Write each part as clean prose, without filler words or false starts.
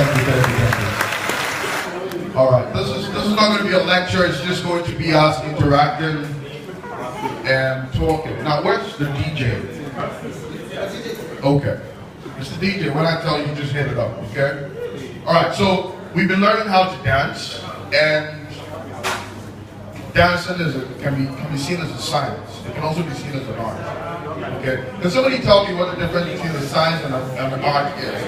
you. All right, this is not going to be a lecture. It's just going to be us interacting and talking. Now, where's the DJ? Okay, it's the DJ. When I tell you, just hit it up. Okay. All right. So we've been learning how to dance, and dancing can be seen as a science. It can also be seen as an art. Okay. Can somebody tell me what the difference between a science and an art is?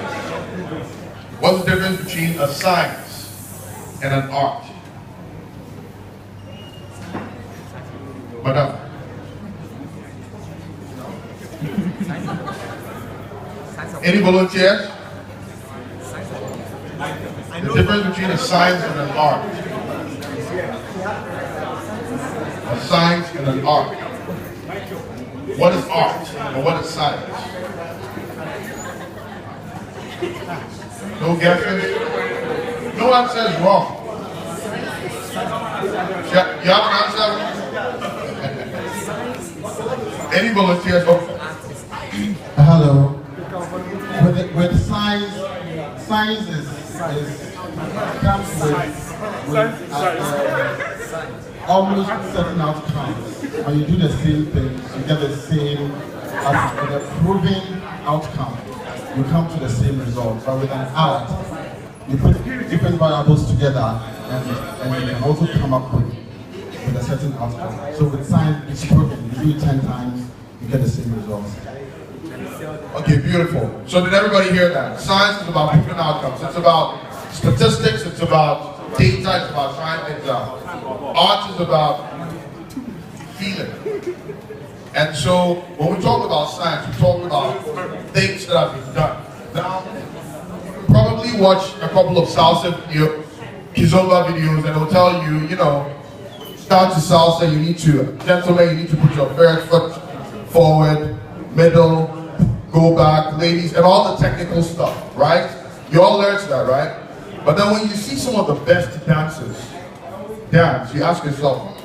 What's the difference between a science and an art? Madam? Any volunteers? The difference between a science and an art. A science and an art. What is art and what is science? No guesses? No answer is wrong. You have an answer? Any volunteers? Oh. Hello. With science comes with almost certain outcomes. When you do the same things, you get the same, with a proven outcome, you come to the same result. But with an art, you put different variables together and you can also come up with a certain outcome. So with science, it's proven. You do it 10 times, you get the same results. Okay, beautiful. So did everybody hear that? Science is about proven outcomes. It's about statistics, it's about data, it's about trying things out. Art is about feeling. And so when we talk about science, we talk about things that have been done. Now, you probably watch a couple of salsa videos, kizomba videos, and it'll tell you, you know, start to salsa, you need to, gentlemen, you need to put your first foot forward, middle, go back, ladies, and all the technical stuff, right? You all learned that, right? But then when you see some of the best dancers dance, you ask yourself,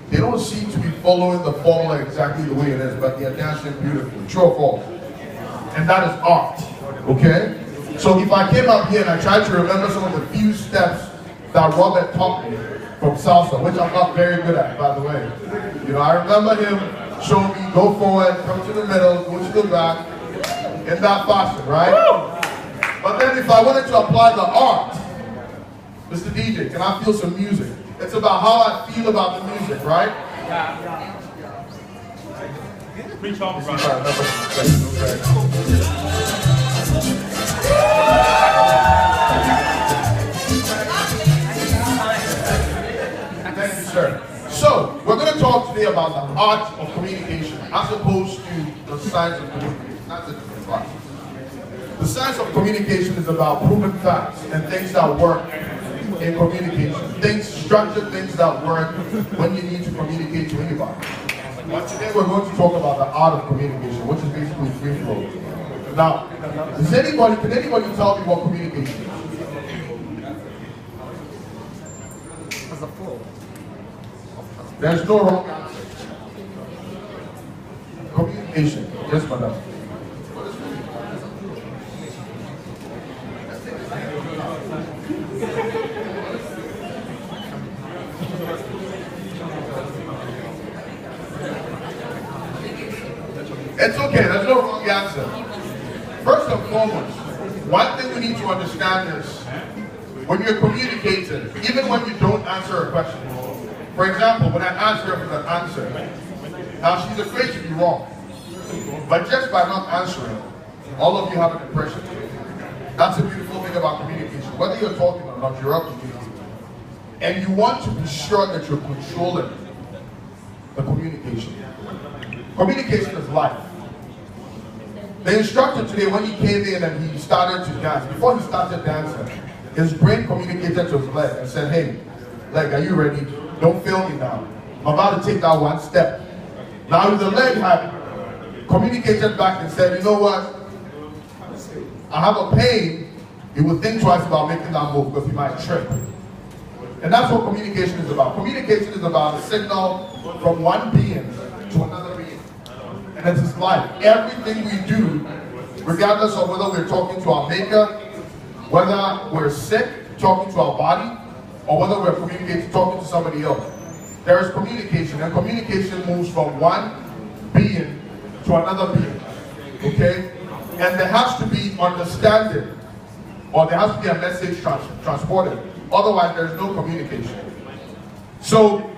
they don't seem to be following the formula exactly the way it is, but they're dancing beautifully, true or false? And that is art, okay? So if I came up here and I tried to remember some of the few steps that Robert taught me from salsa, which I'm not very good at, by the way. You know, I remember him showing me go forward, come to the middle, go to the back, in that fashion, right? But then if I wanted to apply the art, Mr. DJ, can I feel some music? It's about how I feel about the music, right? Yeah. Thank you, sir. So, we're going to talk today about the art of communication as opposed to the science of communication. That's a different part. The science of communication is about proven facts and things that work in communication. Things, structured things that work when you need to communicate to anybody. But today we're going to talk about the art of communication, which is basically free flow. Now, can anybody tell me what communication is? As a flow. There's no wrong answer. Communication. Yes, madam. It's okay, there's no wrong answer. First and foremost, one thing we need to understand is when you're communicating, even when you don't answer a question. For example, when I ask her for the answer, now she's afraid to be wrong. But just by not answering, all of you have an impression. That's a beautiful thing about communication. Whether you're talking or not, you're up to communicating. And you want to be sure that you're controlling the communication. Communication is life. The instructor today, when he came in and he started to dance, before he started dancing, his brain communicated to his leg and said, hey, leg, are you ready? Don't fail me now. I'm about to take that one step. Now if the leg had communicated back and said, you know what? I have a pain, he would think twice about making that move because he might trip. And that's what communication is about. Communication is about a signal from one being to another being. And it's his life. Everything we do, regardless of whether we're talking to our maker, Whether we're sick, talking to our body, or whether we're communicating, talking to somebody else. There is communication, and communication moves from one being to another being, okay? And there has to be understanding, or there has to be a message transported. Otherwise, there's no communication. So,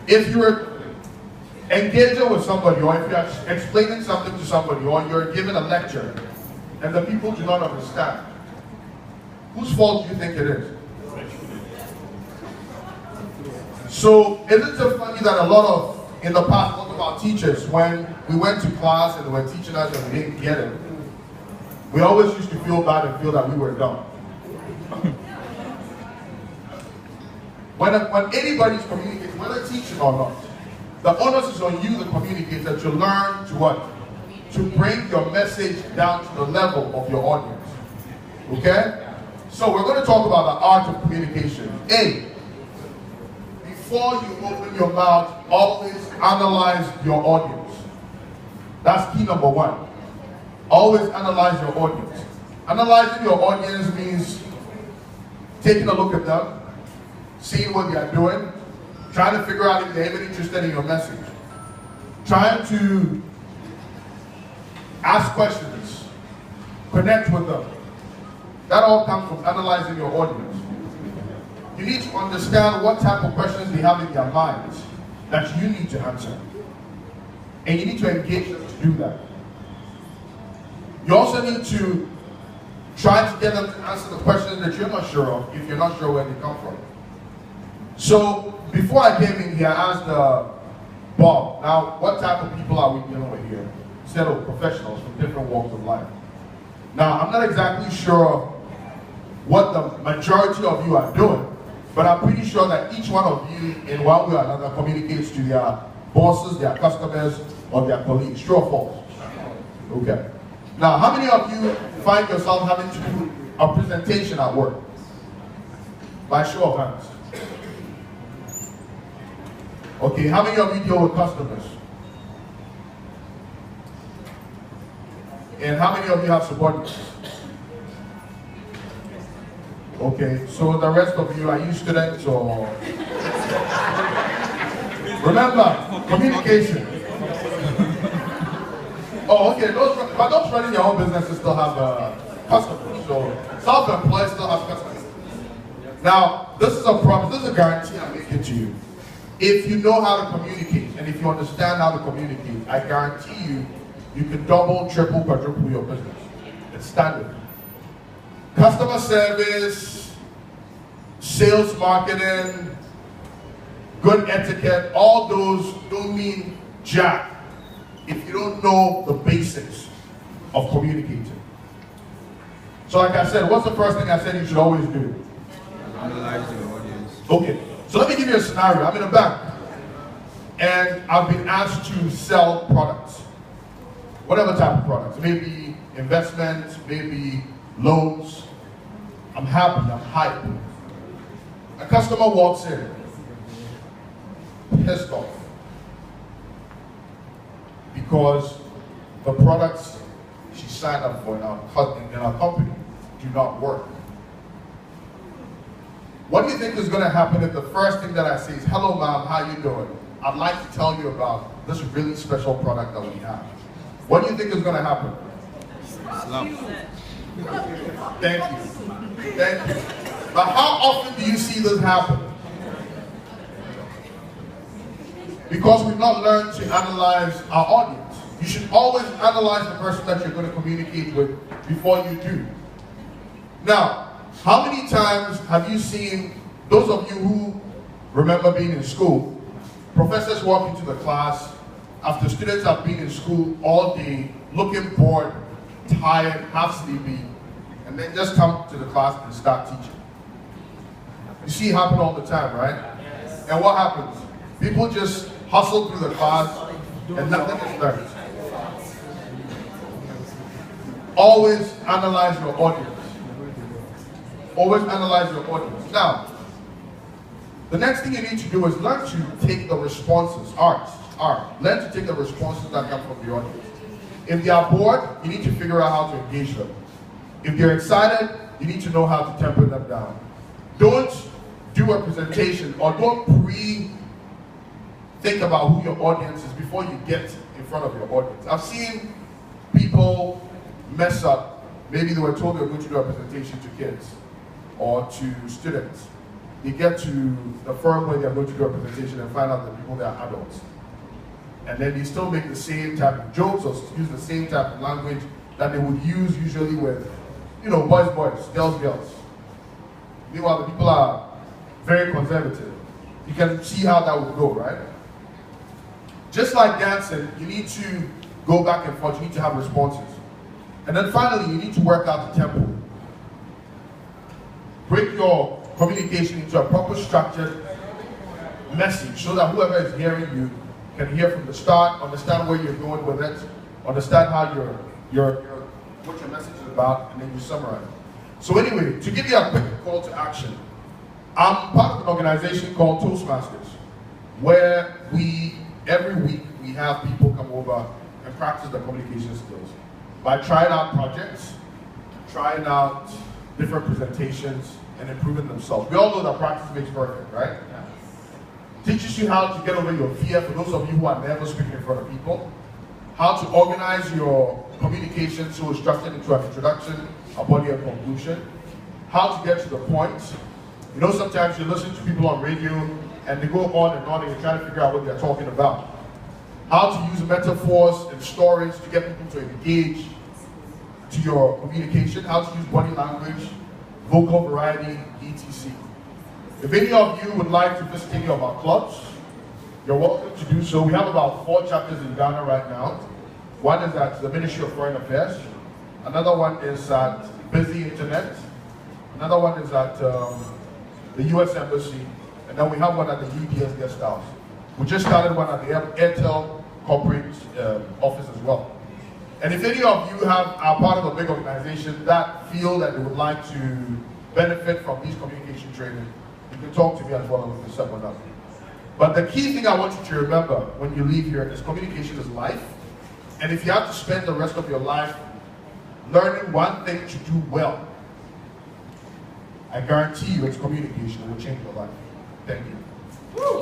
if you're engaging with somebody, or if you're explaining something to somebody, or you're giving a lecture, and the people do not understand, whose fault do you think it is? So, isn't it so funny that a lot of, in the past, one of our teachers, when we went to class and they were teaching us and we didn't get it, we always used to feel bad and feel that we were dumb. When anybody's communicating, whether teaching or not, the onus is on you, the communicator, to learn to what? To bring your message down to the level of your audience. Okay? So we're going to talk about the art of communication. A, before you open your mouth, always analyze your audience. That's key number one. Always analyze your audience. Analyzing your audience means taking a look at them, seeing what they are doing, trying to figure out if they're even interested in your message. Trying to ask questions, connect with them. That all comes from analyzing your audience. You need to understand what type of questions they have in their minds that you need to answer. And you need to engage them to do that. You also need to try to get them to answer the questions that you're not sure of, if you're not sure where they come from. So, before I came in here, I asked Bob, now, what type of people are we dealing with here? Instead of professionals from different walks of life. Now, I'm not exactly sure what the majority of you are doing, but I'm pretty sure that each one of you, in one way or another, communicates to their bosses, their customers, or their colleagues. True or false? Okay. Now, how many of you find yourself having to do a presentation at work? By show of hands. Okay, how many of you deal with customers? And how many of you have subordinates? Okay, so the rest of you, are you students or? Remember, communication. Oh, okay, but those running their own businesses still have customers. So self-employed still have customers. Now, this is a promise, this is a guarantee I'm making to you. If you know how to communicate, and if you understand how to communicate, I guarantee you, you can double, triple, quadruple your business. It's standard. Customer service, sales marketing, good etiquette, all those don't mean jack if you don't know the basics of communicating. So like I said, what's the first thing I said you should always do? Analyze your audience. Okay, so let me give you a scenario. I'm in a bank, and I've been asked to sell products. Whatever type of products. Maybe investments, maybe loans. I'm happy, I'm hyped. A customer walks in, pissed off, because the products she signed up for in our company do not work. What do you think is going to happen if the first thing that I say is, hello ma'am, how you doing? I'd like to tell you about this really special product that we have. What do you think is going to happen? Slump. Thank you. Thank you. But how often do you see this happen? Because we've not learned to analyze our audience. You should always analyze the person that you're going to communicate with before you do. Now, how many times have you seen, those of you who remember being in school, professors walk into the class after students have been in school all day, looking bored, tired, half sleepy, and then just come to the class and start teaching. You see it happen all the time, right? Yes. And what happens? People just hustle through the class and nothing is learned. Always analyze your audience. Always analyze your audience. Now, the next thing you need to do is learn to take the responses, learn to take the responses that come from the audience. If they are bored, you need to figure out how to engage them. If they're excited, you need to know how to temper them down. Don't do a presentation or don't think about who your audience is before you get in front of your audience. I've seen people mess up. Maybe they were told they were going to do a presentation to kids or to students. They get to the firm where they're going to do a presentation and find out that people they are adults. And then they still make the same type of jokes or use the same type of language that they would use usually with, boys, girls, girls. Meanwhile, the people are very conservative. You can see how that would go, right? Just like dancing, you need to go back and forth, you need to have responses. And then finally, you need to work out the tempo. Break your communication into a proper structured message so that whoever is hearing you can hear from the start, understand where you're going with it, understand how what your message is about, and then you summarize. So anyway, to give you a quick call to action, I'm part of an organization called Toastmasters, where every week we have people come over and practice their communication skills by trying out projects, trying out different presentations, and improving themselves. We all know that practice makes perfect, right? Yeah. Teaches you how to get over your fear, for those of you who are never speaking in front of people, how to organize your communication so it's structured into an introduction, a body, and conclusion, how to get to the point. Sometimes you listen to people on radio and they go on and on and you're trying to figure out what they're talking about. How to use metaphors and stories to get people to engage to your communication, how to use body language, vocal variety, etc. If any of you would like to visit any of our clubs, you're welcome to do so. We have about 4 chapters in Ghana right now. One is at the Ministry of Foreign Affairs. Another one is at Busy Internet. Another one is at the US Embassy. And then we have one at the UPS Guest House. We just started one at the Airtel corporate office as well. And if any of you are part of a big organization that feel that they would like to benefit from these communication training, you can talk to me as well and we can set one up. But the key thing I want you to remember when you leave here is communication is life. And if you have to spend the rest of your life learning one thing to do well, I guarantee you it's communication. It will change your life. Thank you. Woo.